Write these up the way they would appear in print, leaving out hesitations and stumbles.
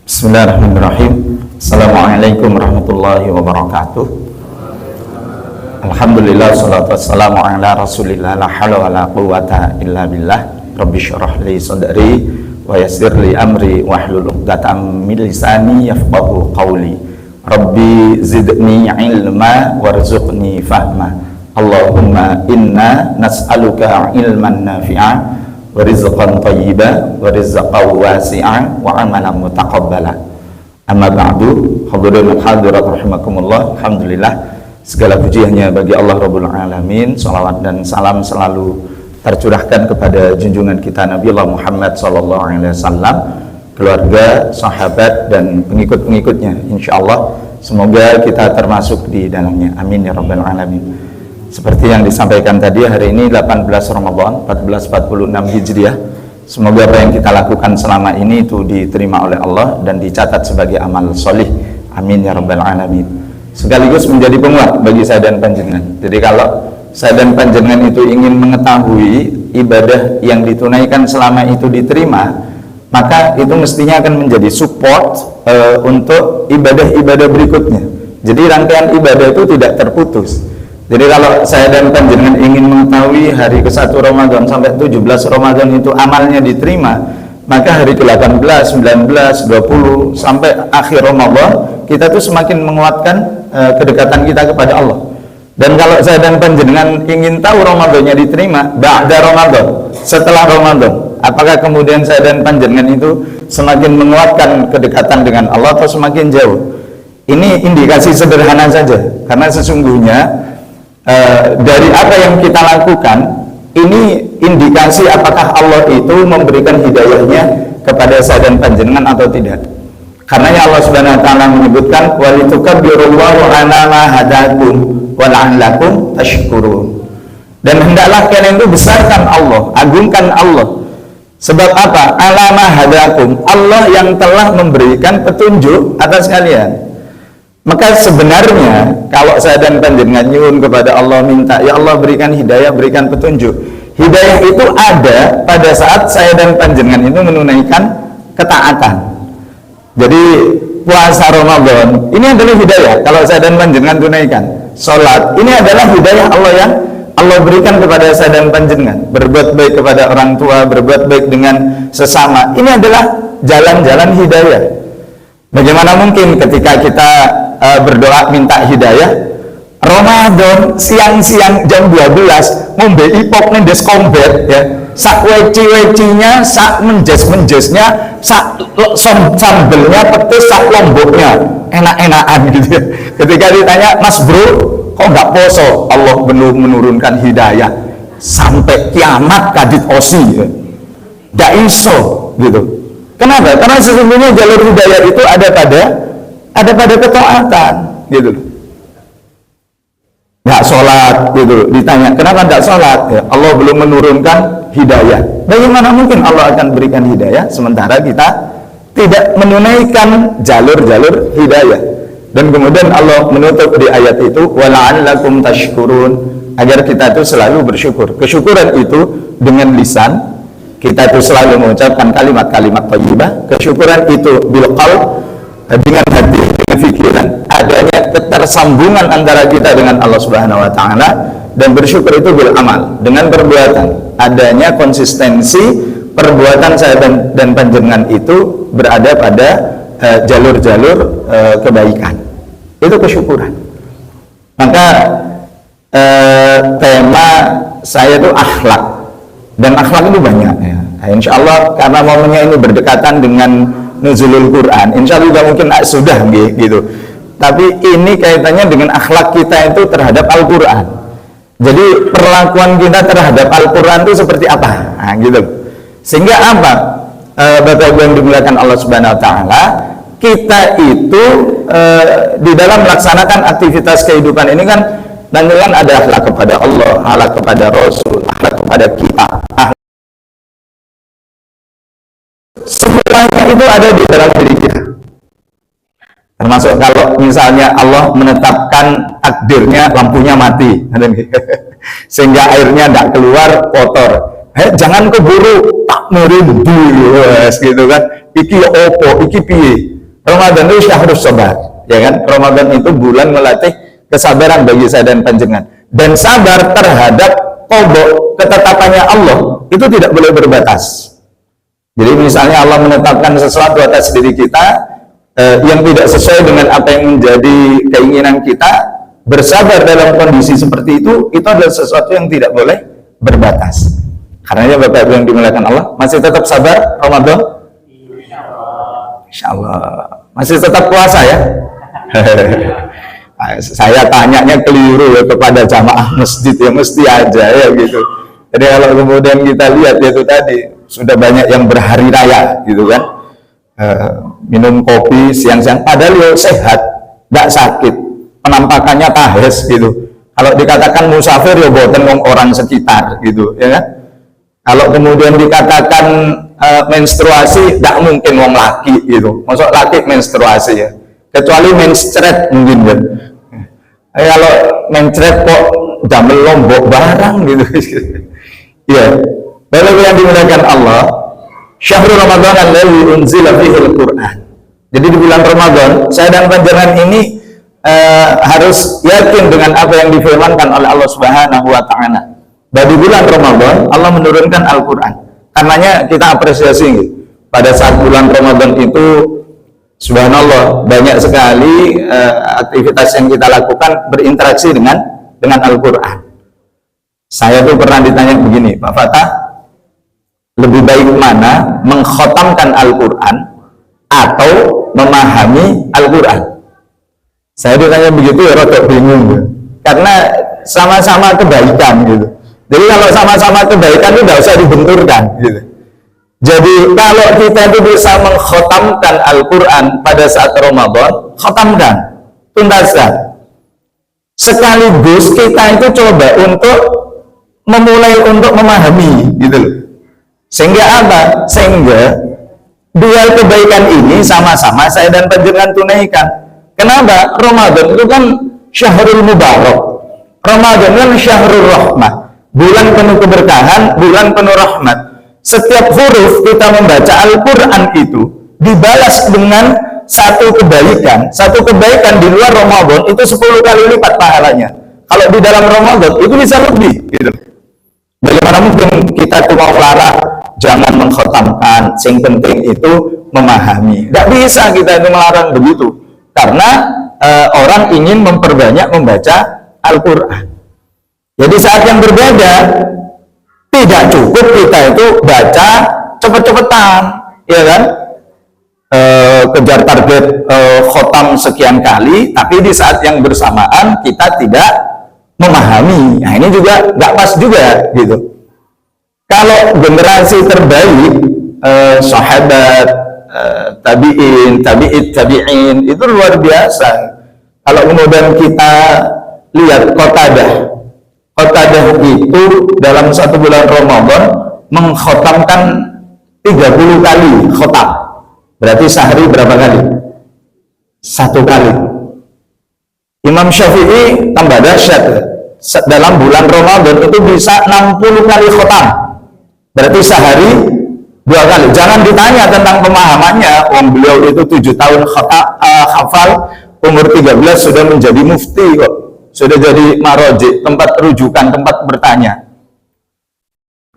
Bismillahirrahmanirrahim. Assalamualaikum warahmatullahi wabarakatuh. Alhamdulillah, salatu wassalamu ala rasulillah, la hawla wa la quwwata illa billah. Rabbi syrah li sadri wa yassir li amri wahlul 'uqdatam min lisani yafqahu qawli. Rabbi zidni ilma warzuqni fahma. Allahumma inna nas'aluka ilman nafi'a wa rizqan thayyiban wa rizqan wasi'an wa amalan mutaqabbala. Amma ba'du, hadirin hadirat rahimakumullah. Alhamdulillah, segala puji hanya bagi Allah Rabbul Alamin. Salawat dan salam selalu tercurahkan kepada junjungan kita Nabi Allah Muhammad SAW, keluarga, sahabat dan pengikut-pengikutnya. Insyaallah semoga kita termasuk di dalamnya. Amin ya rabbal alamin. Seperti yang disampaikan tadi, hari ini 18 Ramadan 1446 Hijriah. Semoga apa yang kita lakukan selama ini itu diterima oleh Allah dan dicatat sebagai amal solih. Amin ya rabbal alamin. Sekaligus menjadi penguat bagi saya dan panjenengan. Jadi kalau saya dan panjenengan itu ingin mengetahui ibadah yang ditunaikan selama itu diterima, maka itu mestinya akan menjadi support untuk ibadah-ibadah berikutnya. Jadi rangkaian ibadah itu tidak terputus. Jadi kalau saya dan panjenengan ingin mengetahui hari ke-1 Ramadan sampai 17 Ramadan itu amalnya diterima, maka hari ke-18, 19, 20 sampai akhir Ramadan kita tuh semakin menguatkan kedekatan kita kepada Allah. Dan kalau saya dan panjenengan ingin tahu Ramadannya diterima ba'da Ramadan, setelah Ramadan, apakah kemudian saya dan panjenengan itu semakin menguatkan kedekatan dengan Allah atau semakin jauh? Ini indikasi sederhana saja, karena sesungguhnya dari apa yang kita lakukan ini indikasi apakah Allah itu memberikan hidayahnya kepada saya dan panjenengan atau tidak. Karena Allah Subhanahu wa taala menyebutkan walitukabbirullaha ala ma hadakum wa la'allakum tashkurun. Dan hendaklah kalian itu besarkan Allah, agungkan Allah. Sebab apa? Ala ma hadakum, Allah yang telah memberikan petunjuk atas kalian. Maka sebenarnya kalau saya dan panjenengan nyuwun kepada Allah, minta ya Allah berikan hidayah, berikan petunjuk, hidayah itu ada pada saat saya dan panjenengan itu menunaikan ketaatan. Jadi puasa Ramadan ini adalah hidayah kalau saya dan panjenengan tunaikan. Salat ini adalah hidayah Allah yang Allah berikan kepada saya dan panjenengan. Berbuat baik kepada orang tua, berbuat baik dengan sesama, ini adalah jalan-jalan hidayah. Bagaimana mungkin ketika kita berdoa minta hidayah Ramadan siang-siang jam 12 ngombe ipok nendes kombet ya, sak weci-wecinya, sak menjes-menjesnya, sak sambelnya petis, sak lomboknya enak-enakan gitu ya. Ketika ditanya, Mas bro kok nggak poso? Allah belum menurunkan hidayah sampai kiamat kadit osi ya. Nggak iso gitu. Kenapa? Karena sesungguhnya jalur hidayah itu ada pada ketaatan gitu. Nggak sholat gitu. Ditanya kenapa nggak sholat? Ya, Allah belum menurunkan hidayah. Bagaimana mungkin Allah akan berikan hidayah sementara kita tidak menunaikan jalur-jalur hidayah? Dan kemudian Allah menutup di ayat itu wala'allakum tashkurun, agar kita itu selalu bersyukur. Kesyukuran itu dengan lisan, kita itu selalu mengucapkan kalimat-kalimat thayyibah. Kesyukuran itu bil qalb, dengan hati, dengan pikiran, adanya ketersambungan antara kita dengan Allah Subhanahu wa taala. Dan bersyukur itu bil amal, dengan perbuatan, adanya konsistensi perbuatan saya dan panjenengan itu berada pada jalur-jalur kebaikan. Itu kesyukuran. Maka tema saya itu akhlak, dan akhlak itu banyak ya. Insya Allah karena momennya ini berdekatan dengan nuzulul Quran, insya Allah juga mungkin sudah gitu. Tapi ini kaitannya dengan akhlak kita itu terhadap Al-Quran. Jadi perlakuan kita terhadap Al-Quran itu seperti apa? Nah, gitu. Sehingga apa? Bapak Ibu yang dimuliakan Allah Subhanahu wa taala, kita itu di dalam melaksanakan aktivitas kehidupan ini kan ada akhlak kepada Allah, akhlak kepada Rasul, akhlak kepada kita. Semuanya itu ada di dalam diri kita. Termasuk kalau misalnya Allah menetapkan takdirnya lampunya mati sehingga airnya tidak keluar, kotor, jangan keburu tak merindu gitu kan, iki opo, iki piye, Ramadan itu syahrus sabar, ya kan? Ramadan itu bulan melatih kesabaran bagi saya dan panjenengan. Dan sabar terhadap qada, ketetapannya Allah itu tidak boleh berbatas. Jadi misalnya Allah menetapkan sesuatu atas diri kita yang tidak sesuai dengan apa yang menjadi keinginan kita, bersabar dalam kondisi seperti itu adalah sesuatu yang tidak boleh berbatas. Karenanya Bapak Ibu yang dimuliakan Allah, masih tetap sabar Ramadan? Insya Allah. Masih tetap puasa ya? Saya tanyanya keliru ya kepada jamaah masjid, ya mesti aja ya gitu. Jadi kalau kemudian kita lihat ya itu tadi sudah banyak yang berhari raya gitu kan, minum kopi siang-siang padahal ya sehat, nggak sakit, penampakannya tahes gitu. Kalau dikatakan musafir ya boten orang sekitar gitu ya kan. Kalau kemudian dikatakan menstruasi, tidak mungkin wong laki gitu. Maksud laki menstruasi ya, kecuali mencret mungkin kan. Kalau mencret kok damel lombok barang gitu. Ya, Bapak yang dimuliakan Allah, syahrul Ramadan alladzi unzila fihi al-Qur'an. Jadi di bulan Ramadan, saya dan panjenengan ini harus yakin dengan apa yang difirmankan oleh Allah Subhanahu wa taala. Di bulan Ramadan Allah menurunkan Al-Qur'an. Karenanya kita apresiasi pada saat bulan Ramadan itu subhanallah banyak sekali aktivitas yang kita lakukan berinteraksi dengan Al-Qur'an. Saya tuh pernah ditanya begini, Pak Fatah, lebih baik mana mengkhatamkan Al-Qur'an atau memahami Al-Qur'an? Saya ditanya begitu ya rada bingung ya. Karena sama-sama kebaikan gitu. Jadi kalau sama-sama kebaikan itu tidak usah dibenturkan gitu. Jadi kalau kita itu bisa mengkhatamkan Al-Quran pada saat Ramadan, khatamkan, tuntaskan. Sekaligus kita itu coba untuk memulai untuk memahami gitu loh. Sehingga apa? Sehingga dua kebaikan ini sama-sama saya dan panjenengan tunaikan. Kenapa? Ramadan itu kan syahrul mubarak. Ramadan kan syahrul rahmah. Bulan penuh keberkahan, bulan penuh rahmat. Setiap huruf kita membaca Al-Quran itu dibalas dengan satu kebaikan. Satu kebaikan di luar Ramadan itu 10 kali lipat pahalanya. Kalau di dalam Ramadan itu bisa lebih gitu. Bagaimana mungkin kita cuma larang jangan mengkhatamkan, yang penting itu memahami. Tidak bisa kita itu melarang begitu. Karena orang ingin memperbanyak membaca Al-Quran. Jadi saat yang berbeda, tidak cukup kita itu baca cepet-cepetan, ya kan? Kejar target khotam sekian kali, tapi di saat yang bersamaan kita tidak memahami. Nah ini juga nggak pas juga, gitu. Kalau generasi terbaik, sahabat, tabi'in itu luar biasa. Kalau kemudian kita lihat Qatadah itu dalam satu bulan Ramadan mengkhatamkan 30 kali khotam. Berarti sehari berapa kali? 1 kali. Imam Syafi'i tambah dahsyat, dalam bulan Ramadan itu bisa 60 kali khotam. Berarti sehari 2 kali. Jangan ditanya tentang pemahamannya, beliau itu 7 tahun hafal, umur 13 sudah menjadi mufti kok. Sudah jadi maroji, tempat rujukan, tempat bertanya.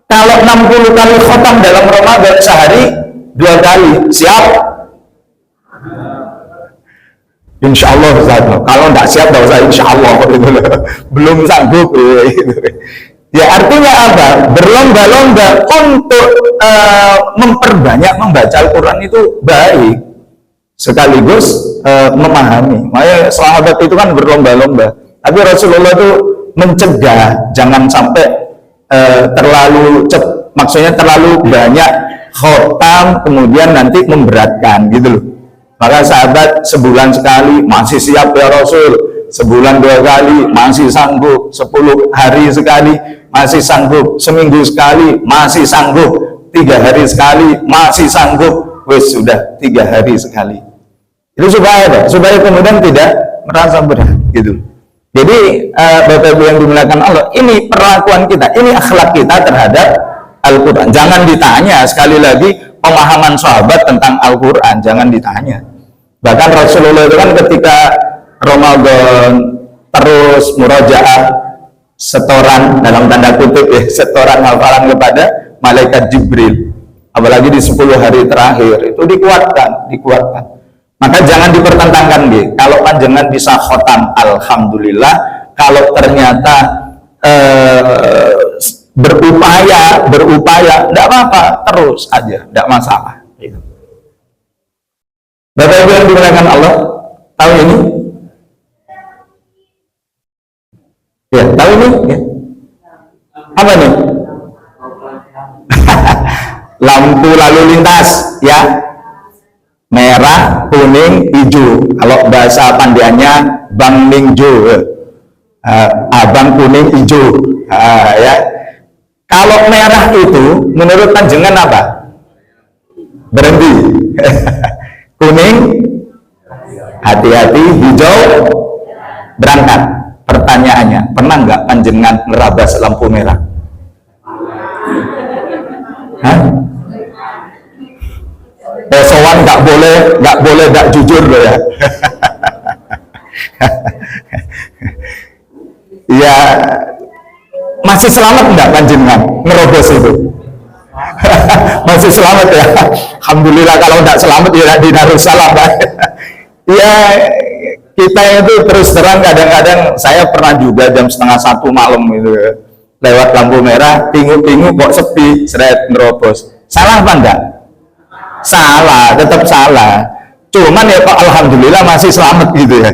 Kalau 60 kali khotam dalam Ramadan sehari 2 kali, siap? Insya Allah Ustaz. Kalau tidak siap tidak usah insya Allah belum sanggup ya artinya apa? Berlomba-lomba untuk memperbanyak membaca Al-Quran itu baik, sekaligus memahami. Makanya sahabat itu kan berlomba-lomba. Tapi Rasulullah itu mencegah jangan sampai terlalu maksudnya terlalu banyak khotam kemudian nanti memberatkan gitu loh. Maka sahabat sebulan sekali masih siap ya Rasul, sebulan 2 kali masih sanggup, 10 hari sekali masih sanggup, seminggu sekali masih sanggup, 3 hari sekali masih sanggup, wes sudah 3 hari sekali. Itu supaya apa? Supaya kemudian tidak merasa berat gitu. Jadi Bapak Ibu yang dimuliakan Allah, ini perlakuan kita, ini akhlak kita terhadap Al-Quran. Jangan ditanya, sekali lagi pemahaman sahabat tentang Al-Quran jangan ditanya. Bahkan Rasulullah itu kan ketika Ramadan terus murojaah, setoran dalam tanda kutip ya, setoran hafalan kepada malaikat Jibril, apalagi di 10 hari terakhir itu dikuatkan. Maka jangan dipertentangkan gitu. Kalau panjenengan bisa khotam, alhamdulillah. Kalau ternyata berupaya, tidak apa-apa, terus aja, tidak masalah. Gitu. Bapak Ibu yang dimuliakan Allah, tahu ini? Ya, tahu ini? Ya. Apa nih? Lampu lalu lintas, ya. Merah, kuning, hijau. Kalau bahasa pandiannya Bang Mingjo, abang kuning, hijau, ya. Kalau merah itu menurut panjenengan apa? Berhenti. Kuning, hati-hati. Hijau, berangkat. Pertanyaannya, pernah nggak panjenengan nerabas lampu merah? Hah? Sowan nggak boleh nggak jujur loh ya. Ya, masih selamat nggak panjenengan nerobos itu? Masih selamat ya. Alhamdulillah, kalau nggak selamat ya di Darussalam. Ya, kita itu terus terang kadang-kadang saya pernah juga jam 12:30 malam itu lewat lampu merah, tingu-tingu kok sepi, seret nerobos. Salah apa enggak? Salah, tetap salah. Cuman ya kok alhamdulillah masih selamat gitu ya.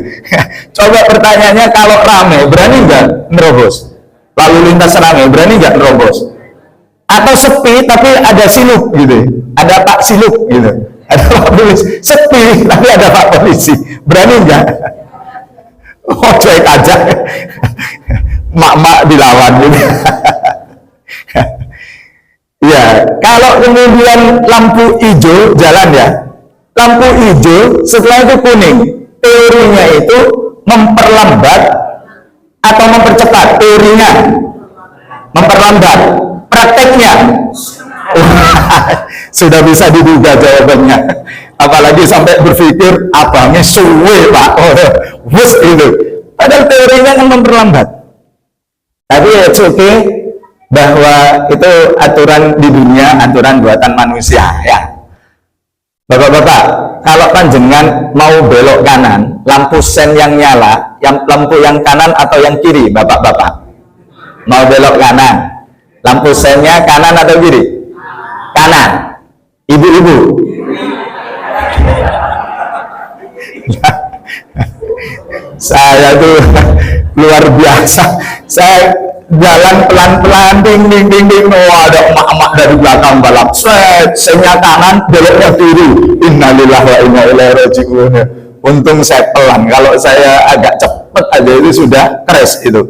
Coba pertanyaannya, kalau rame berani nggak nerobos? Lalu lintas rame berani nggak nerobos? Atau sepi tapi ada siluk gitu, ada Pak Siluk gitu, ada Pak Polisi. Sepi tapi ada Pak Polisi, berani nggak? Oh, cuek aja. Mak-mak dilawan gitu. Ya, kalau kemudian lampu hijau jalan ya, lampu hijau setelah itu kuning, teorinya itu memperlambat atau mempercepat? Teorinya memperlambat, prakteknya sudah bisa diduga jawabannya. Apalagi sampai berpikir abangnya suwe pak, bus itu. Padahal teorinya kan memperlambat. Tapi it's okay, bahwa itu aturan di dunia, aturan buatan manusia ya. Bapak-bapak, kalau panjenengan mau belok kanan, lampu sen yang nyala, lampu yang kanan atau yang kiri, bapak-bapak? Mau belok kanan, lampu sennya kanan atau kiri? Kanan. Ibu-ibu? Saya tuh luar biasa. Saya jalan pelan-pelan, ding, oh ada emak-emak dari belakang balap, saya kanan, beloknya kiri. Innalillahi wa inna ilaihi raji'un. Untung saya pelan, kalau saya agak cepet aja itu sudah crash itu.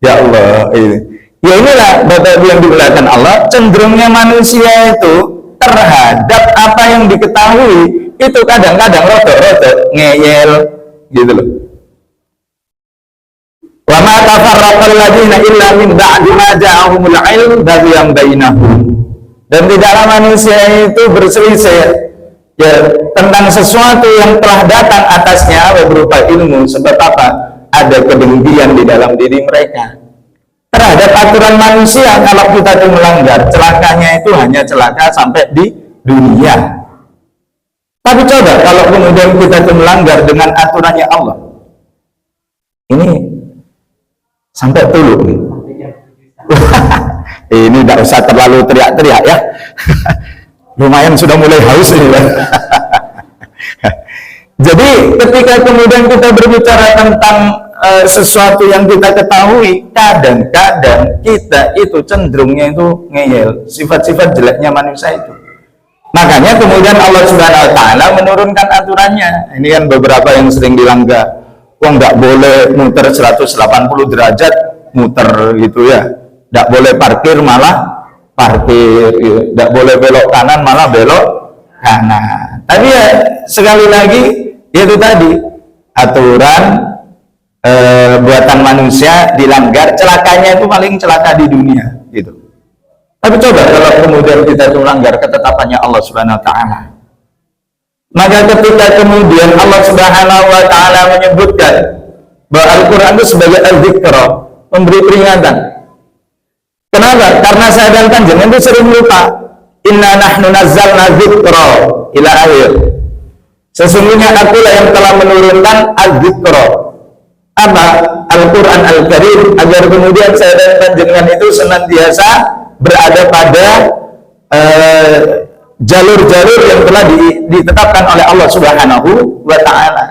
Ya Allah, ini. Ya inilah Bapak Ibu yang dimuliakan Allah, cenderungnya manusia itu terhadap apa yang diketahui itu kadang-kadang rotok-rotok, ngeyel gitu loh. Wa ma tafarraqal ladzina illa min ba'di ma ja'ahumul 'ilm baghyan bainahum. Dan tidaklah manusia itu berselisih ya tentang sesuatu yang telah datang atasnya berupa ilmu. Sebab apa? Ada kedengkian di dalam diri mereka terhadap aturan manusia. Kalau kita itu melanggar, celakanya itu hanya celaka sampai di dunia. Tapi coba kalau kemudian kita itu melanggar dengan aturannya Allah, ini sampai dulu nih. Ini tidak usah terlalu teriak-teriak ya. Lumayan sudah mulai haus ini ya. Jadi ketika kemudian kita berbicara tentang sesuatu yang kita ketahui, kadang-kadang kita itu cenderungnya itu ngeyel, sifat-sifat jeleknya manusia itu. Makanya kemudian Allah Subhanahu wa taala menurunkan aturannya. Ini kan beberapa yang sering dilanggar. Wah, nggak boleh muter 180 derajat muter gitu ya, nggak boleh parkir malah parkir, nggak boleh belok kanan malah belok kanan. Tapi ya sekali lagi itu tadi aturan buatan manusia dilanggar, celakanya itu paling celaka di dunia gitu. Tapi coba kalau kemudian kita itu melanggar ketetapannya Allah Subhanahu wa taala, Maka ketika kemudian Allah Subhanahu wa taala menyebutkan bahwa Al-Qur'an itu sebagai al-dzikra, memberi peringatan. Kenapa? Karena saya dan panjenengan itu sering lupa. Inna nahnu nazzalna dzikra ila akhir. Sesungguhnya akulah yang telah menurunkan al-dzikra. Apa? Al-Qur'an Al-Karim, agar kemudian saya dan panjenengan itu senantiasa berada pada jalur-jalur yang telah ditetapkan oleh Allah Subhanahu wa ta'ala.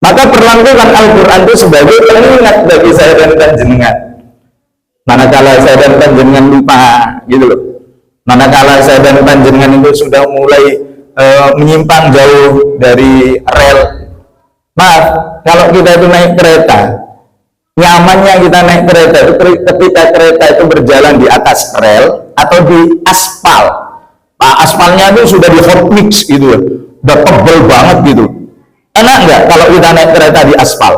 Maka perlakukan Al-Quran itu sebagai pengingat bagi saya dan panjenengan. Manakala saya dan panjenengan lupa, gitu loh. Manakala saya dan panjenengan itu sudah mulai menyimpang jauh dari rel. Maaf, kalau kita itu naik kereta, nyamannya kita naik kereta itu ketika kereta itu berjalan di atas rel atau di aspal. Nah, aspalnya itu sudah di hot mix gitu, udah tebel banget gitu. Enak nggak kalau kita naik kereta di aspal?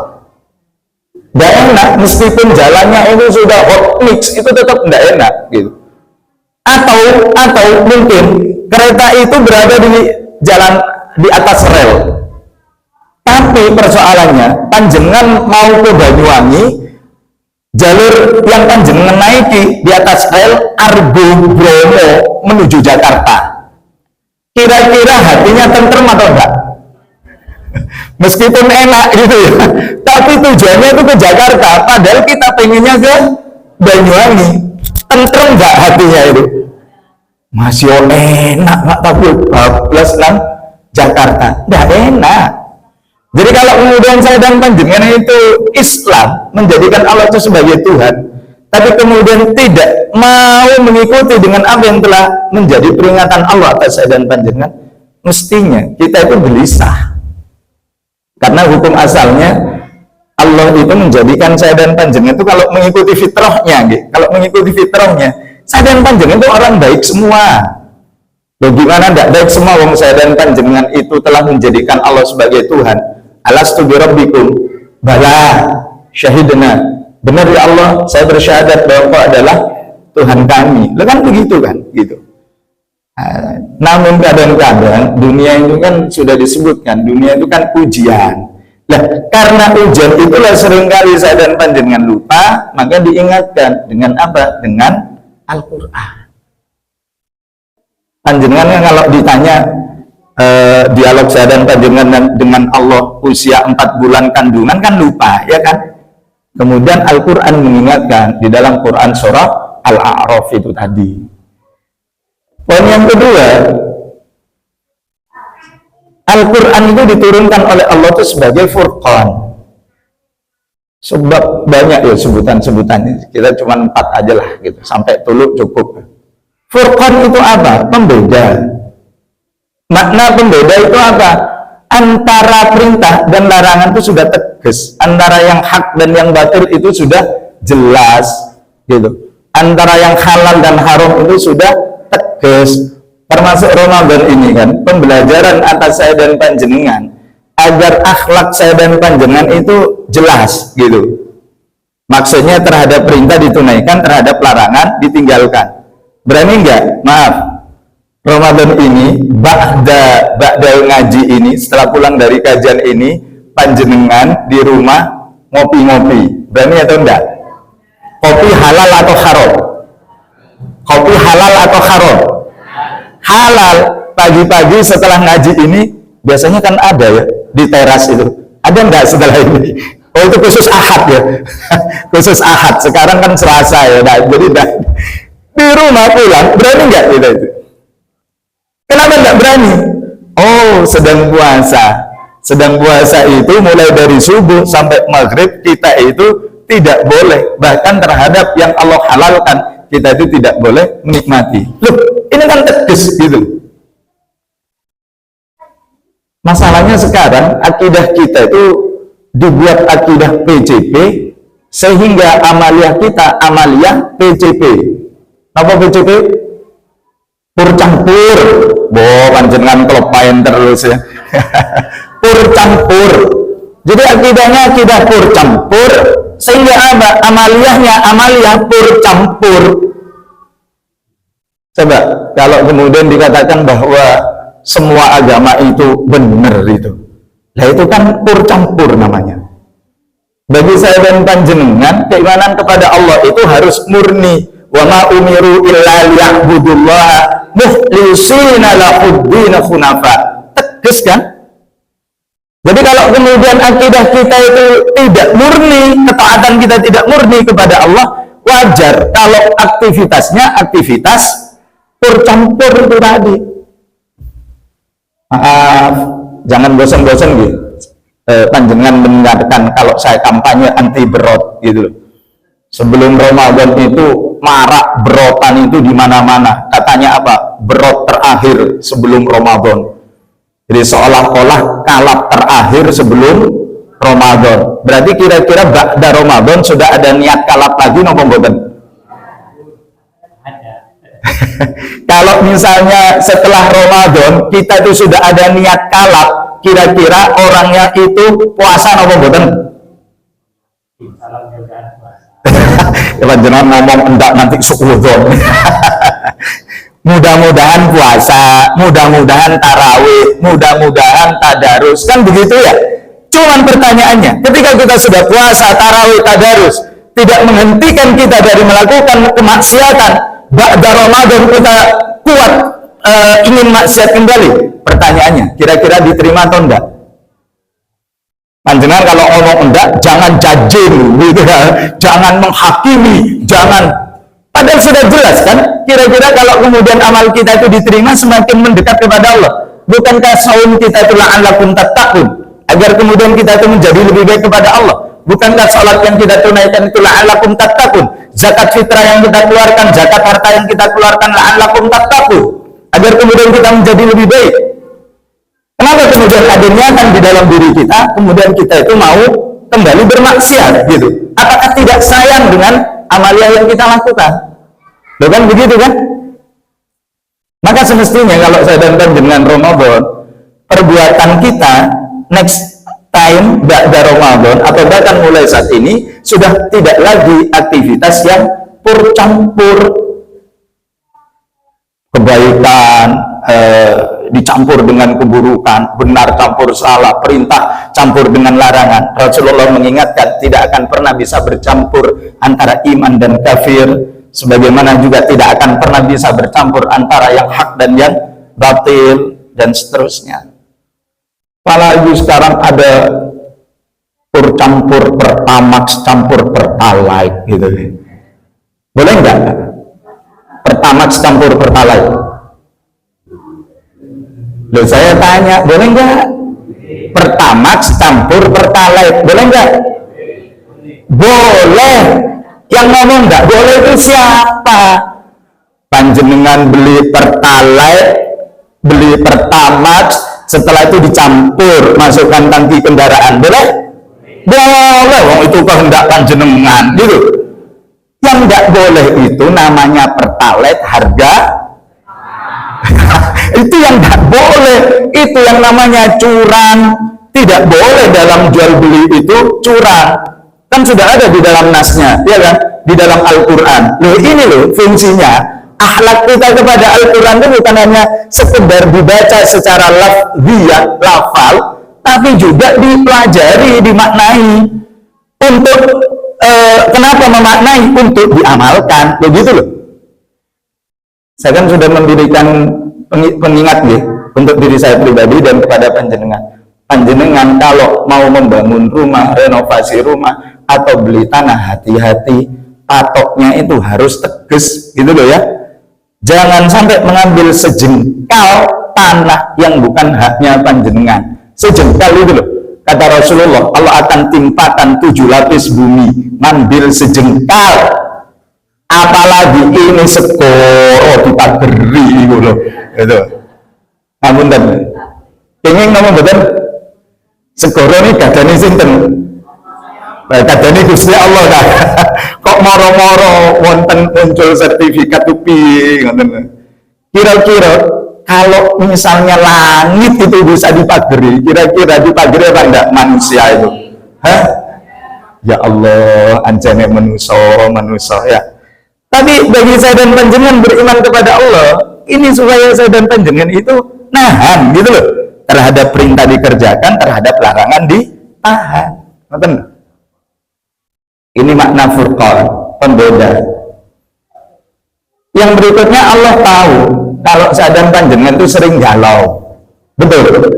Nggak enak, meskipun jalannya itu sudah hot mix, itu tetap nggak enak gitu. Atau mungkin kereta itu berada di jalan di atas rel. Tapi persoalannya, panjenengan mau ke Banyuwangi, jalur yang panjenengan naiki di atas rel Argo Bromo menuju Jakarta. Kira-kira hatinya tentrem atau enggak? Meskipun enak gitu ya, tapi tujuannya itu ke Jakarta, padahal kita pengennya ke Banyuwangi. Tentrem enggak hatinya itu? Masih enak nggak, tapi bablas nang Jakarta, enggak enak. Jadi kalau kemudian saya dan panjenengan itu Islam, menjadikan Allah itu sebagai Tuhan, tapi kemudian tidak mau mengikuti dengan apa yang telah menjadi peringatan Allah atas saya dan panjenengan, mestinya kita itu gelisah. Karena hukum asalnya Allah itu menjadikan saya dan panjenengan itu kalau mengikuti fitrahnya, kalau mengikuti fitrahnya, saya dan panjenengan itu orang baik semua. Bagaimana tidak baik semua wong saya dan panjenengan itu telah menjadikan Allah sebagai Tuhan. Alastu bi rabbikum, bala syahidna, benar ya Allah, saya bersyahadat bahwa Engkau adalah Tuhan kami. Lah kan begitu kan, gitu. Namun kadang-kadang dunia itu kan sudah disebutkan, dunia itu kan ujian. Nah, karena ujian itulah seringkali saya dan panjenengan lupa, maka diingatkan dengan apa? Dengan Al-Qur'an. Panjenengan kalau ditanya dialog saya dan panjenengan dengan Allah usia 4 bulan kandungan kan lupa, ya kan? Kemudian Al-Quran mengingatkan di dalam Quran surah Al-A'raf itu tadi. Poin yang kedua, Al-Quran itu diturunkan oleh Allah itu sebagai Furqan. Sebab banyak ya sebutan-sebutannya, kita cuma 4 aja lah gitu, sampai tuluk cukup. Furqan itu apa? Pembeda. Makna pembeda itu apa? Antara perintah dan larangan itu sudah tegas, antara yang hak dan yang batil itu sudah jelas, gitu. Antara yang halal dan haram itu sudah tegas. Termasuk Ramadan ini kan pembelajaran atas saya dan panjenengan agar akhlak saya dan panjenengan itu jelas, gitu. Maksudnya terhadap perintah ditunaikan, terhadap larangan ditinggalkan. Berani enggak? Maaf, Ramadan ini, ba'da ngaji ini, setelah pulang dari kajian ini, panjenengan di rumah ngopi-ngopi. Berani atau enggak? Kopi halal atau haram? Kopi halal atau haram? Halal. Pagi-pagi setelah ngaji ini, biasanya kan ada ya, di teras itu. Ada enggak setelah ini? Oh, itu khusus Ahad ya. Khusus Ahad. Sekarang kan Selasa ya. Nah, jadi di rumah pulang, berani enggak kita itu? Kenapa enggak berani? Oh, sedang puasa. Sedang puasa itu mulai dari subuh sampai maghrib kita itu tidak boleh, bahkan terhadap yang Allah halalkan kita itu tidak boleh menikmati. Loh, ini kan tegas gitu. Masalahnya sekarang akidah kita itu dibuat akidah PCP sehingga amaliyah kita amaliyah PCP. Apa PCP? Pur campur. Boh, panjenengan kelepain terus ya. Pur campur. Jadi akidahnya akidah pur campur sehingga apa? Amaliyahnya amaliyah pur campur. Coba kalau kemudian dikatakan bahwa semua agama itu benar itu. Nah itu kan pur campur namanya. Bagi saya dan panjenengan, keimanan kepada Allah itu harus murni. Wa ma umiru illa liya'budullaha mukhlishina lahuddin hunafa. Tegas kan? Jadi kalau kemudian akidah kita itu tidak murni, ketaatan kita tidak murni kepada Allah, wajar kalau aktivitasnya aktivitas pur campur itu tadi. Maaf, jangan bosan-bosan gitu. Panjenengan mendengarkan kalau saya kampanye anti berot gitu loh. Sebelum Ramadan itu marak berotan itu di mana-mana. Katanya apa? Berot terakhir sebelum Ramadan. Jadi seolah-olah kalap terakhir sebelum Ramadan. Berarti kira-kira ba'da Ramadan sudah ada niat kalap lagi nopo mboten? Kalau misalnya setelah Ramadan kita itu sudah ada niat kalap, kira-kira orangnya itu puasa nopo mboten? Ya jangan ngomong enggak nanti suudzon. Mudah-mudahan puasa, mudah-mudahan tarawih, mudah-mudahan tadarus, kan begitu ya. Cuman pertanyaannya, ketika kita sudah puasa, tarawih, tadarus, tidak menghentikan kita dari melakukan kemaksiatan, ba'da Ramadan kita kuat ingin maksiat kembali. Pertanyaannya, kira-kira diterima atau enggak? Panjenengan kalau ngomong enggak, jangan judging, gitu kan? Jangan menghakimi, jangan. Padahal sudah jelas kan, kira-kira kalau kemudian amal kita itu diterima semakin mendekat kepada Allah. Bukankah saum kita itu la'allakum tattaqun, agar kemudian kita itu menjadi lebih baik kepada Allah? Bukankah salat yang kita tunaikan itu la'allakum tattaqun, zakat fitrah yang kita keluarkan, zakat harta yang kita keluarkan la'allakum tattaqun, agar kemudian kita menjadi lebih baik? Kenapa kemudian ada niatan di dalam diri kita, kemudian kita itu mau kembali bermaksiat gitu? Apakah tidak sayang dengan amalia yang kita lakukan? Bukan begitu kan? Maka semestinya kalau saya dan dengan Ramadan, perbuatan kita next time ba'da Ramadan atau bahkan mulai saat ini sudah tidak lagi aktivitas yang pur campur, kebaikan dicampur dengan keburukan, benar campur salah, perintah campur dengan larangan. Rasulullah mengingatkan tidak akan pernah bisa bercampur antara iman dan kafir, sebagaimana juga tidak akan pernah bisa bercampur antara yang hak dan yang batil, dan seterusnya. Apalagi sekarang ada pur campur pertamax campur pertalite gitu. Boleh nggak? Pertamax campur pertalite. Loh, saya tanya, boleh nggak? Pertamax campur pertalite, boleh nggak? Boleh. Yang ngomong nggak boleh itu siapa? Panjenengan beli pertalite, beli pertamax, setelah itu dicampur, masukkan tangki kendaraan, boleh? Boleh, wong itu kehendak panjenengan, gitu. Yang nggak boleh itu namanya pertalite harga. Itu yang nggak boleh, itu yang namanya curang. Tidak boleh dalam jual beli itu curang. Kan sudah ada di dalam nasnya, ya kan? Di dalam Al-Quran. Loh ini loh fungsinya. Akhlak kita kepada Al-Quran itu bukan hanya sekedar dibaca secara lafziyah, lafal, tapi juga dipelajari, dimaknai. Untuk kenapa memaknai? Untuk diamalkan, begitu loh. Saya kan sudah mendirikan pengingat ya, untuk diri saya pribadi dan kepada panjenengan. Panjenengan kalau mau membangun rumah, renovasi rumah, atau beli tanah, hati-hati, patoknya itu harus tegas, gitu loh ya. Jangan sampai mengambil sejengkal tanah yang bukan haknya panjenengan. Sejengkal itu loh. Kata Rasulullah, Allah akan timpakan 7 lapis bumi, ngambil sejengkal. Apalagi ini sekoro dipageri gitu loh. Itu. Namun dan ingin ngomong betul, sekoro ini gadani sinten? Gadani Gusti Allah kan. Kok moro-moro wonten muncul sertifikat UPI ngoten. Kira-kira kalau misalnya langit itu bisa dipageri, kira-kira dipageri apa enggak manusia itu? Hah? Ya Allah, anjane manusia ya. Tapi bagi saya dan panjenengan beriman kepada Allah, ini supaya saya dan panjenengan itu nahan gitu loh, terhadap perintah dikerjakan, terhadap larangan ditahan. Ini makna furqan, pembeda. Yang berikutnya, Allah tahu kalau sadar panjenengan itu sering galau. Betul.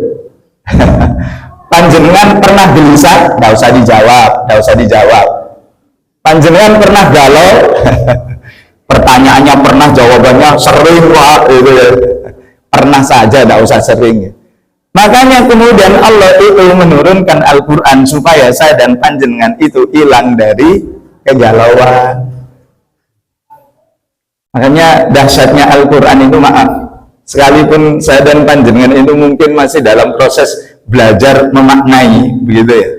Panjenengan pernah gelisah, nggak usah dijawab. Panjenengan pernah galau, pertanyaannya pernah, jawabannya sering, Pak, gitu ya. Pernah saja, nggak usah sering. Makanya kemudian Allah itu menurunkan Al-Quran supaya saya dan panjenengan itu hilang dari kegalauan. Makanya dahsyatnya Al-Quran itu, maaf, sekalipun saya dan panjenengan itu mungkin masih dalam proses belajar memaknai, begitu ya.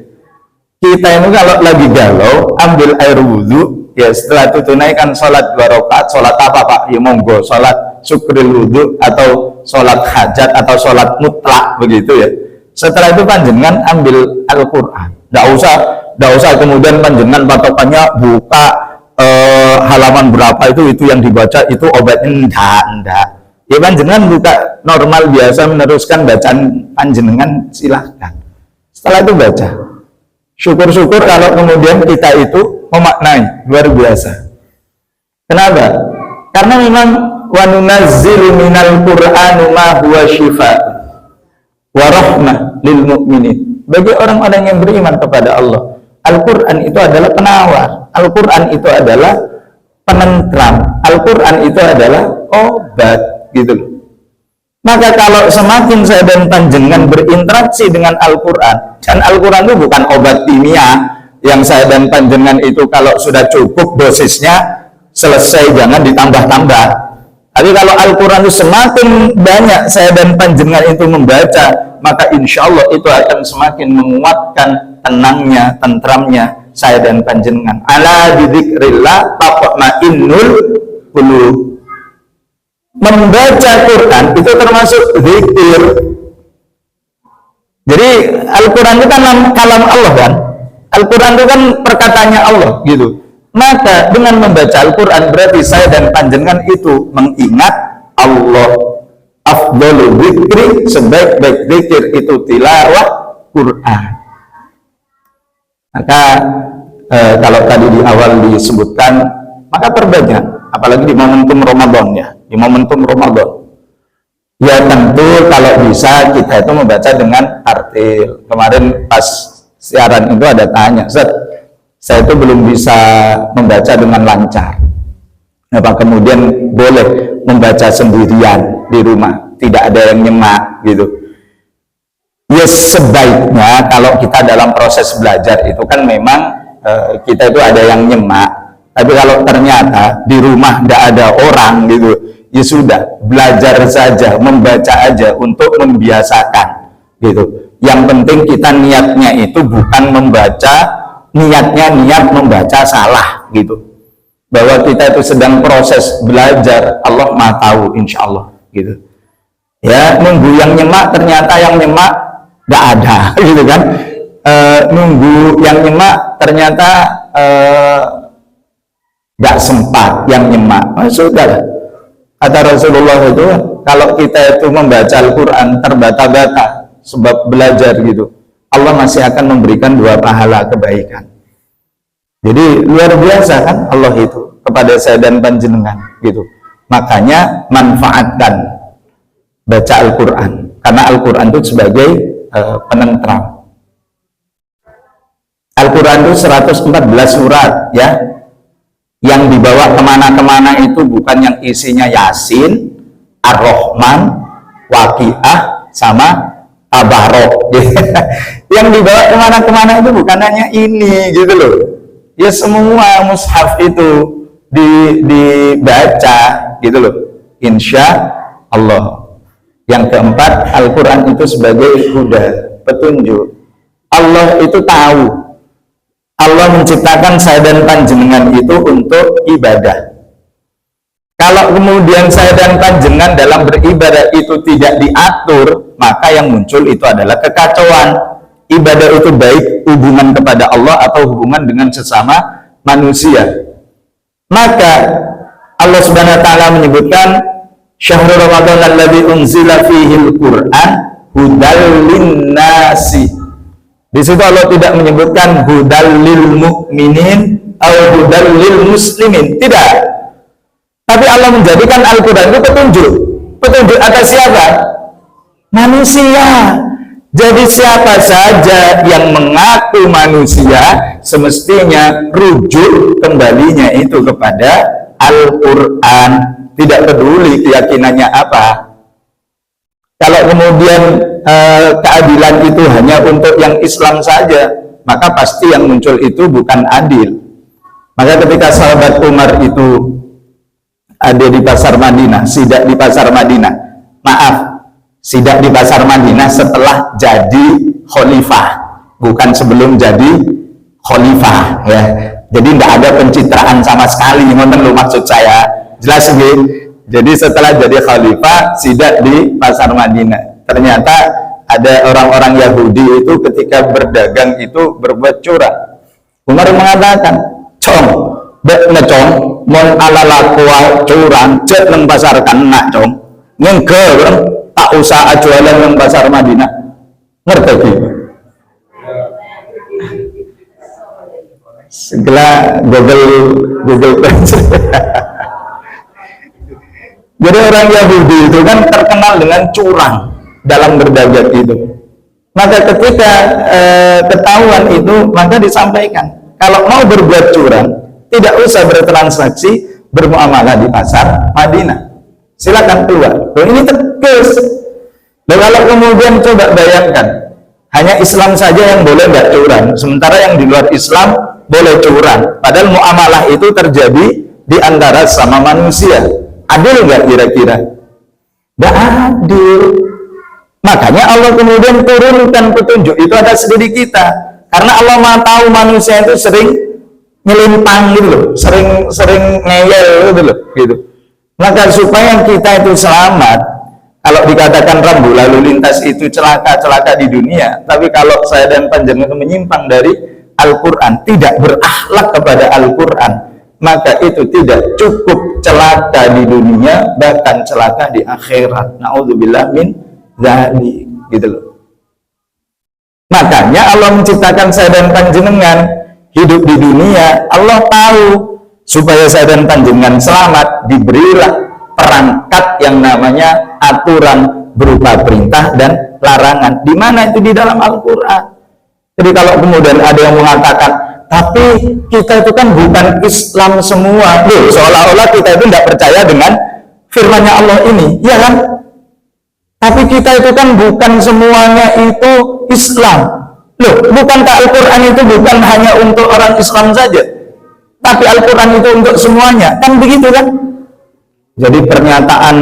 Kita itu kalau lagi galau, ambil air wudhu, ya setelah itu tunaikan sholat 2 rakaat. Sholat apa Pak? Ya monggo, sholat syukril wudhu, atau sholat hajat, atau sholat mutlak, begitu ya. Setelah itu panjenengan ambil Al-Quran. Nggak usah kemudian panjenengan patokannya buka halaman berapa itu yang dibaca itu obatnya, enggak. Ya panjenengan buka normal biasa, meneruskan bacaan panjenengan, silahkan. Setelah itu baca. Syukur-syukur kalau kemudian kita itu memaknai, luar biasa. Kenapa? Karena memang wa nunazzilu minal qur'ani ma huwa shifaa wa rahmah lil mu'minin. Bagi orang-orang yang beriman kepada Allah, Al-Quran itu adalah penawar, Al-Quran itu adalah penentram, Al-Quran itu adalah obat, gitu loh. Maka kalau semakin saya dan panjenengan berinteraksi dengan Al-Quran, dan Al-Quran itu bukan obat kimia yang saya dan panjenengan itu kalau sudah cukup dosisnya selesai, jangan ditambah-tambah. Tapi kalau Al-Quran itu semakin banyak saya dan panjenengan itu membaca, maka insya Allah itu akan semakin menguatkan tenangnya, tentramnya saya dan panjenengan. Ala bidzikrillah tatma'innul qulub. Membaca Quran itu termasuk zikir. Jadi Al-Quran itu kan kalam Allah kan. Al-Quran itu kan perkataannya Allah gitu. Maka dengan membaca Al-Quran berarti saya dan panjenengan itu mengingat Allah. Afdhalu dzikri, sebaik-baik zikir itu tilawah Quran. Maka kalau tadi di awal disebutkan, maka perbanyak, apalagi di momentum Ramadan ya. Di momentum Ramadan ya tentu kalau bisa kita itu membaca dengan tartil. Kemarin pas siaran itu ada tanya, Ustaz, saya itu belum bisa membaca dengan lancar, apa kemudian boleh membaca sendirian di rumah, tidak ada yang nyemak gitu. Ya sebaiknya kalau kita dalam proses belajar itu kan memang kita itu ada yang nyemak. Tapi kalau ternyata di rumah tidak ada orang gitu, ya sudah, belajar saja, membaca aja untuk membiasakan gitu. Yang penting kita niatnya itu bukan membaca, niatnya niat membaca salah gitu. Bahwa kita itu sedang proses belajar, Allah Maha tahu insya Allah gitu. Ya, nunggu yang nyemak, ternyata yang nyemak nggak ada gitu kan. Nunggu yang nyemak ternyata nggak sempat yang nyemak, sudah. Kata Rasulullah itu, kalau kita itu membaca Al-Quran terbata-bata sebab belajar gitu, Allah masih akan memberikan 2 pahala kebaikan. Jadi luar biasa kan Allah itu kepada saya dan panjenengan gitu. Makanya manfaatkan baca Al-Quran, karena Al-Quran itu sebagai penentram. Al-Quran itu 114 surat ya. Yang dibawa kemana-kemana itu bukan yang isinya Yasin, Ar-Rahman, Waqiah, sama Tabarok. Yang dibawa kemana-kemana itu bukan hanya ini gitu loh. Ya semua mushaf itu dibaca gitu loh. Insya Allah. Yang keempat, Al-Quran itu sebagai huda, petunjuk. Allah itu tahu. Allah menciptakan saya dan panjenengan itu untuk ibadah. Kalau kemudian saya dan panjenengan dalam beribadah itu tidak diatur, maka yang muncul itu adalah kekacauan. Ibadah itu baik hubungan kepada Allah atau hubungan dengan sesama manusia. Maka Allah Subhanahu wa taala menyebutkan Syahrul Ramadan alladzi unzila fihi al-Qur'an hudal linnasi. Di situ Allah tidak menyebutkan hudal lil mu'minin atau hudal lil muslimin, tidak. Tapi Allah menjadikan Al-Qur'an itu petunjuk. Petunjuk atas siapa? Manusia. Jadi siapa saja yang mengaku manusia semestinya rujuk kembalinya itu kepada Al-Quran, tidak peduli keyakinannya apa. Kalau kemudian keadilan itu hanya untuk yang Islam saja, maka pasti yang muncul itu bukan adil. Maka ketika sahabat Umar itu ada di pasar Madinah, sidak di pasar Madinah, sidak di pasar Madinah setelah jadi khalifah, bukan sebelum jadi khalifah, ya. Jadi tidak ada pencitraan sama sekali, ngoten lho maksud saya. Jelas nggih? Jadi setelah jadi khalifah, sidak di pasar Madinah. Ternyata ada orang-orang Yahudi itu ketika berdagang itu berbuat curang. Umar mengatakan, "Cong, bek ngecong, mon ala lakwa curang, cek nang pasar kena cong. Ngengke, tak usah jualan nang pasar Madinah." Ngerti gitu? Segala Google Translate. Jadi orang Yahudi itu kan terkenal dengan curang dalam berdagang itu. Maka ketika ketahuan itu, maka disampaikan, kalau mau berbuat curang, tidak usah bertransaksi, bermuamalah di pasar Madinah. Silakan keluar. Loh, ini tegas. Dan kalau kemudian coba bayangkan, hanya Islam saja yang boleh nggak curang, sementara yang di luar Islam boleh curang. Padahal muamalah itu terjadi di antara sama manusia. Adil nggak kira-kira? Nggak adil. Makanya Allah kemudian turunkan petunjuk itu atas diri kita, karena Allah Maha tahu manusia itu sering nyelimpang gitu loh, sering ngeyel gitu loh, gitu. Maka supaya kita itu selamat, kalau dikatakan rambu lalu lintas itu celaka di dunia, tapi kalau saya dan panjenengan menyimpang dari Al-Quran, tidak berakhlak kepada Al-Quran, maka itu tidak cukup celaka di dunia, bahkan celaka di akhirat. Na'udzubillah min dzalik, gitu loh. Makanya Allah menciptakan saya dan panjenengan hidup di dunia. Allah tahu supaya saya dan panjenengan selamat, diberilah perangkat yang namanya aturan berupa perintah dan larangan. Di mana itu? Di dalam Al-Quran. Jadi kalau kemudian ada yang mengatakan, tapi kita itu kan bukan Islam semua, loh, seolah-olah kita itu tidak percaya dengan firman-Nya Allah ini, ya kan? Tapi kita itu kan bukan semuanya itu Islam. Loh, bukankah Al-Quran itu bukan hanya untuk orang Islam saja, tapi Al-Quran itu untuk semuanya, kan begitu kan? Jadi pernyataan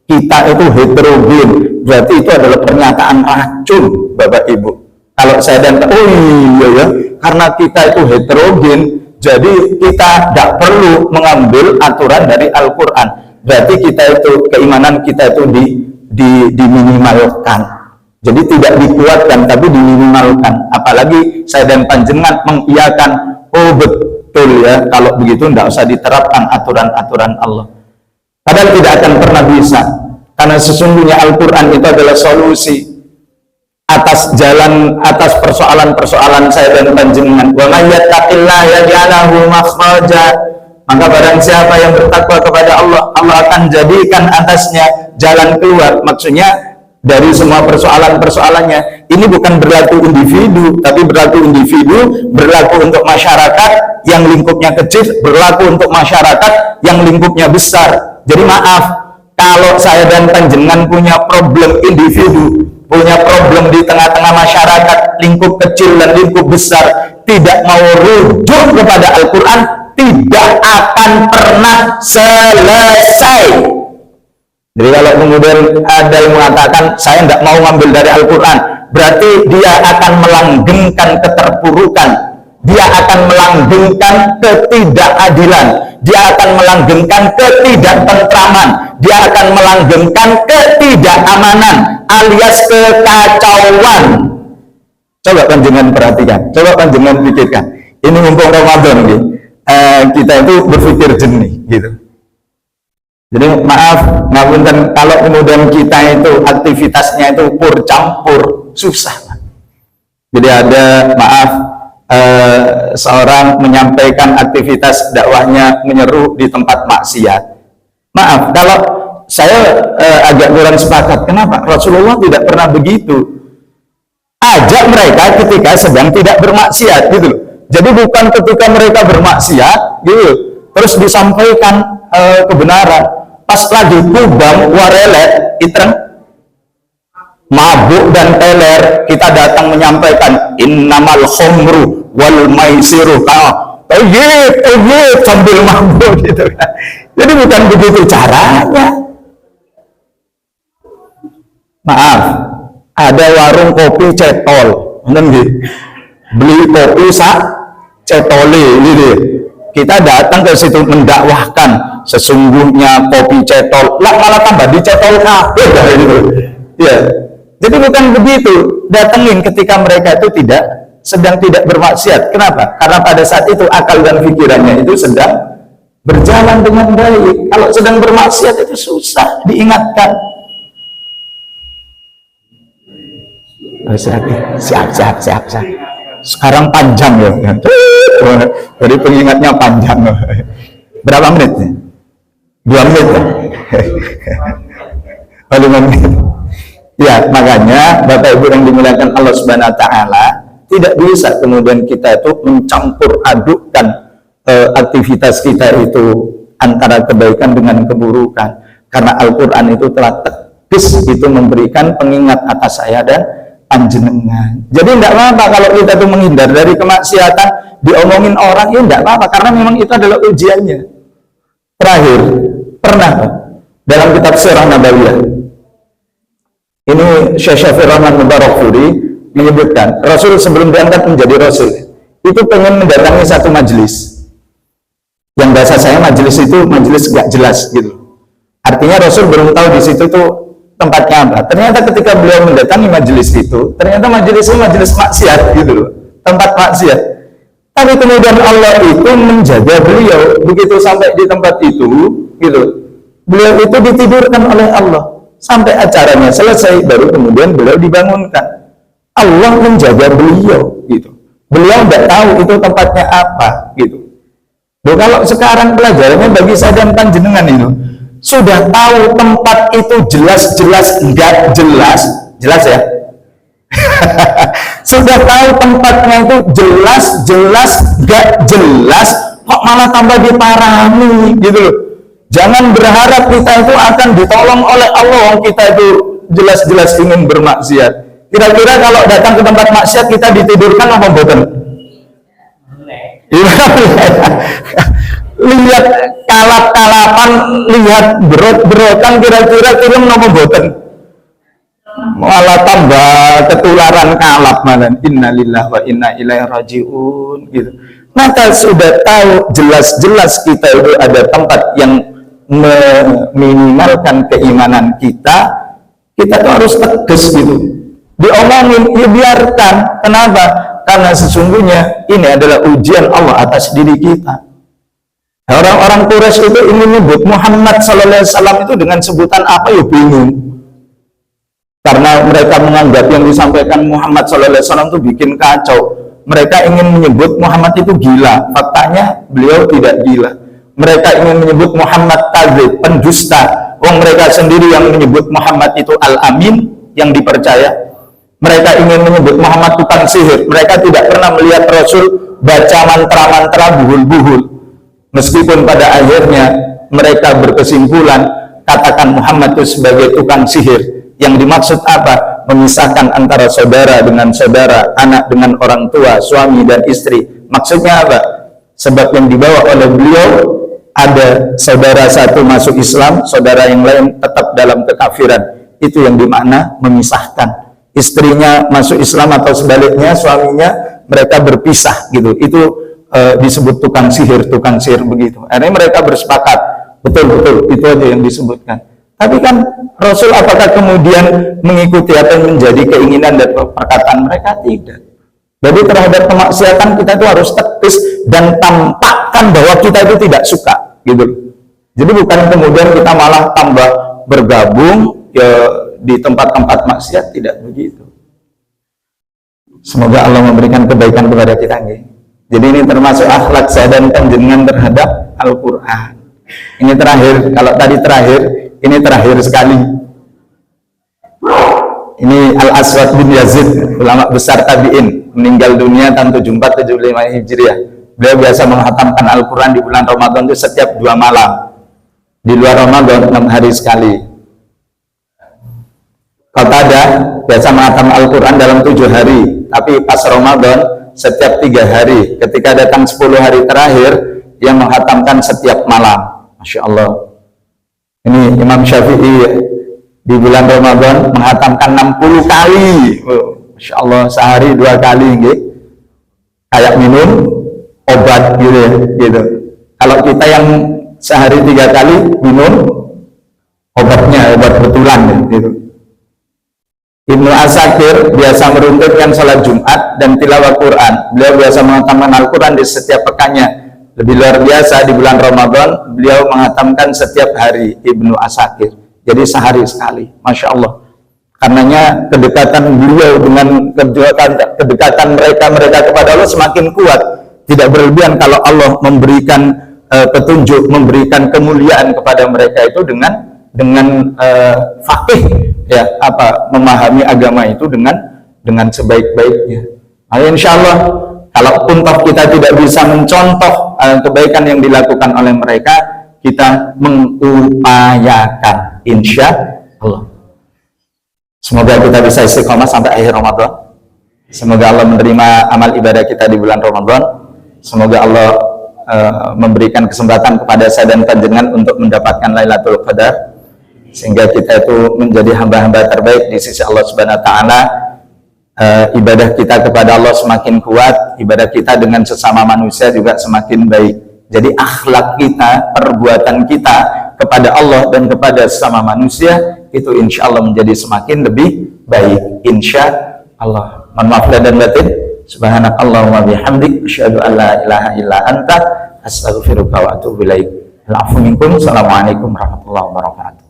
kita itu heterogen, berarti itu adalah pernyataan racun, Bapak Ibu. Kalau saya dan oh iya ya, karena kita itu heterogen, jadi kita tidak perlu mengambil aturan dari Al-Quran. Berarti kita itu, keimanan kita itu diminimalkan. Jadi tidak dikuatkan, tapi diminimalkan. Apalagi saya dan panjenengan mengiyakan, oh betul ya, kalau begitu tidak usah diterapkan aturan-aturan Allah. Padahal tidak akan pernah bisa, karena sesungguhnya Al-Quran itu adalah solusi atas persoalan-persoalan saya dan panjenengan. Wa may yattaqillaha yaj'al lahu makhraja. Maka barang siapa yang bertakwa kepada Allah, Allah akan jadikan atasnya jalan keluar. Maksudnya dari semua persoalan-persoalannya. Ini bukan berlaku individu, tapi berlaku individu, berlaku untuk masyarakat yang lingkupnya kecil, berlaku untuk masyarakat yang lingkupnya besar. Jadi maaf, kalau saya dan panjenengan punya problem individu, punya problem di tengah-tengah masyarakat, lingkup kecil dan lingkup besar, tidak mau rujuk kepada Al-Quran, tidak akan pernah selesai. Jadi kalau kemudian ada yang mengatakan saya tidak mau ngambil dari Al-Quran, berarti dia akan melanggengkan keterpurukan, dia akan melanggengkan ketidakadilan, dia akan melanggengkan ketidaktentraman, dia akan melanggengkan ketidakamanan alias kekacauan. Coba panjenengan perhatikan, coba panjenengan pikirkan. Ini mumpung Ramadan gitu. Kita itu berpikir jernih gitu. Jadi maaf, ngapunten kalau kemudian kita itu aktivitasnya itu pur campur, susah. Jadi ada maaf seorang menyampaikan aktivitas dakwahnya menyeru di tempat maksiat. Maaf, kalau saya agak kurang sepakat. Kenapa? Rasulullah tidak pernah begitu. Ajak mereka ketika sedang tidak bermaksiat, gitu loh. Jadi bukan ketika mereka bermaksiat, gitu, terus disampaikan kebenaran. Pas lagi kubang warelet itreng mabuk dan teler, kita datang menyampaikan innamal khomru wal maisiru sambil mabuk gitu kan. Jadi bukan begitu caranya. Maaf, ada warung kopi cetol, beli kopi cetole gitu. Kita datang ke situ mendakwahkan sesungguhnya kopi cetol, lah malah tambah dicetol kabeh gitu. Ya. Jadi bukan begitu. Datengin ketika mereka itu sedang tidak bermaksiat. Kenapa? Karena pada saat itu akal dan pikirannya itu sedang berjalan dengan baik. Kalau sedang bermaksiat itu susah diingatkan. Siap. Sekarang panjang ya. Jadi pengingatnya panjang. Berapa menit? 2 menit ya? 5 menit. Ya, makanya Bapak Ibu yang dimuliakan Allah Subhanahu wa taala, tidak bisa kemudian kita itu mencampur adukkan aktivitas kita itu antara kebaikan dengan keburukan. Karena Al-Qur'an itu telah tegas itu memberikan pengingat atas saya dan panjenengan. Jadi tidak apa-apa kalau kita itu menghindar dari kemaksiatan, diomongin orang, ya tidak apa-apa karena memang itu adalah ujiannya. Terakhir, pernah dalam kitab Sirah Nabawiyah, ini Syekh Syafi'i Rahman Mubarakfuri menyebutkan Rasul sebelum diangkat menjadi Rasul itu pengen mendatangi satu majelis, yang bahasa saya majelis itu majelis gak jelas gitu. Artinya Rasul belum tahu di situ tuh tempatnya apa. Ternyata ketika beliau mendatangi majelis itu, ternyata majelis itu majelis maksiat gitu loh, tempat maksiat. Tapi kemudian Allah itu menjaga beliau begitu sampai di tempat itu, gitu. Beliau itu ditidurkan oleh Allah sampai acaranya selesai, baru kemudian beliau dibangunkan. Allah menjaga beliau, gitu. Beliau tidak tahu itu tempatnya apa, gitu. Loh, kalau sekarang pelajarannya bagi saya dan panjenengan itu sudah tahu tempat itu jelas-jelas enggak jelas ya. Sudah tahu tempatnya itu jelas-jelas gak jelas, kok malah tambah diparani gitu loh. Jangan berharap kita itu akan ditolong oleh Allah, kita itu jelas-jelas ingin bermaksiat. Kira-kira kalau datang ke tempat maksiat kita ditidurkan apa boten? Lihat kalap-kalapan, lihat berot-berotan, kira-kira kirim apa boten? Malah tambah ketularan kalap malah. Innalillahi wa inna ilaihi rajiun gitu. Maka sudah tahu jelas-jelas kita itu ada tempat yang meminimalkan keimanan kita, kita tuh harus tegas gitu. Diomongin, ya biarkan. Kenapa? Karena sesungguhnya ini adalah ujian Allah atas diri kita. Orang-orang Quraisy itu ingin menyebut Muhammad SAW itu dengan sebutan apa ya bingung. Karena mereka menganggap yang disampaikan Muhammad SAW itu bikin kacau. Mereka ingin menyebut Muhammad itu gila. Faktanya beliau tidak gila. Mereka ingin menyebut Muhammad kadzib, pendusta. Mereka sendiri yang menyebut Muhammad itu al-amin, yang dipercaya. Mereka ingin menyebut Muhammad tukang sihir. Mereka tidak pernah melihat Rasul baca mantra-mantra buhul-buhul. Meskipun pada akhirnya mereka berkesimpulan katakan Muhammad itu sebagai tukang sihir. Yang dimaksud apa? Memisahkan antara saudara dengan saudara, anak dengan orang tua, suami dan istri. Maksudnya apa? Sebab yang dibawa oleh beliau ada saudara satu masuk Islam, saudara yang lain tetap dalam kekafiran. Itu yang dimakna memisahkan. Istrinya masuk Islam atau sebaliknya, suaminya, mereka berpisah gitu. Itu disebut tukang sihir begitu. Akhirnya mereka bersepakat, betul itu aja yang disebutkan. Tapi kan Rasul apakah kemudian mengikuti atau menjadi keinginan dan perkataan mereka? Tidak. Jadi terhadap kemaksiatan kita itu harus tegas dan tampakkan bahwa kita itu tidak suka, gitu. Jadi bukan kemudian kita malah tambah bergabung ya di tempat-tempat maksiat, tidak begitu. Semoga Allah memberikan kebaikan kepada kita. Jadi ini termasuk akhlak saya dan panjenengan terhadap Al-Quran. Ini terakhir, kalau tadi terakhir, ini terakhir sekali. Ini Al-Aswad bin Yazid, ulama besar tabi'in, meninggal dunia tahun 74-75 Hijriah. Beliau biasa menghatamkan Al-Quran di bulan Ramadan itu setiap 2 malam. Di luar Ramadan 6 hari sekali. Qatadah biasa menghatam Al-Quran dalam 7 hari, tapi pas Ramadan setiap 3 hari. Ketika datang 10 hari terakhir, yang menghatamkan setiap malam. Masya Allah. Ini Imam Syafi'i di bulan Ramadan menghatamkan 60 kali. Masya Allah, sehari 2 kali. Kayak minum obat gitu ya. Gitu. Kalau kita yang sehari 3 kali minum obatnya, obat betulan gitu. Ibnu Asakir biasa meruntutkan salat Jumat dan tilawah Quran. Beliau biasa menghatamkan Al-Quran di setiap pekannya. Lebih luar biasa di bulan Ramadan beliau menghatamkan setiap hari. Ibnu Asakir. Jadi sehari sekali. Masya Allah. Karenanya kedekatan beliau dengan kedekatan mereka kepada Allah semakin kuat. Tidak berlebihan kalau Allah memberikan petunjuk, memberikan kemuliaan kepada mereka itu dengan faqih, ya, memahami agama itu dengan sebaik-baiknya. Nah, insya Allah kalaupun toh kita tidak bisa mencontoh kebaikan yang dilakukan oleh mereka, kita mengupayakan, insya Allah. Semoga kita bisa istiqomah sampai akhir Ramadan. Semoga Allah menerima amal ibadah kita di bulan Ramadan. Semoga Allah memberikan kesempatan kepada saya dan panjenengan untuk mendapatkan Lailatul Qadar, sehingga kita itu menjadi hamba-hamba terbaik di sisi Allah Subhanahu wa taala. Ibadah kita kepada Allah semakin kuat, ibadah kita dengan sesama manusia juga semakin baik. Jadi akhlak kita, perbuatan kita kepada Allah dan kepada sesama manusia itu insya Allah menjadi semakin lebih baik, insya Allah. Mohon maaf dan batin. Subhanakallahumma bihamdik, asyhadu an la ilaha illa anta, astaghfiruka wa atubu ilaik. Assalamualaikum warahmatullahi wabarakatuh.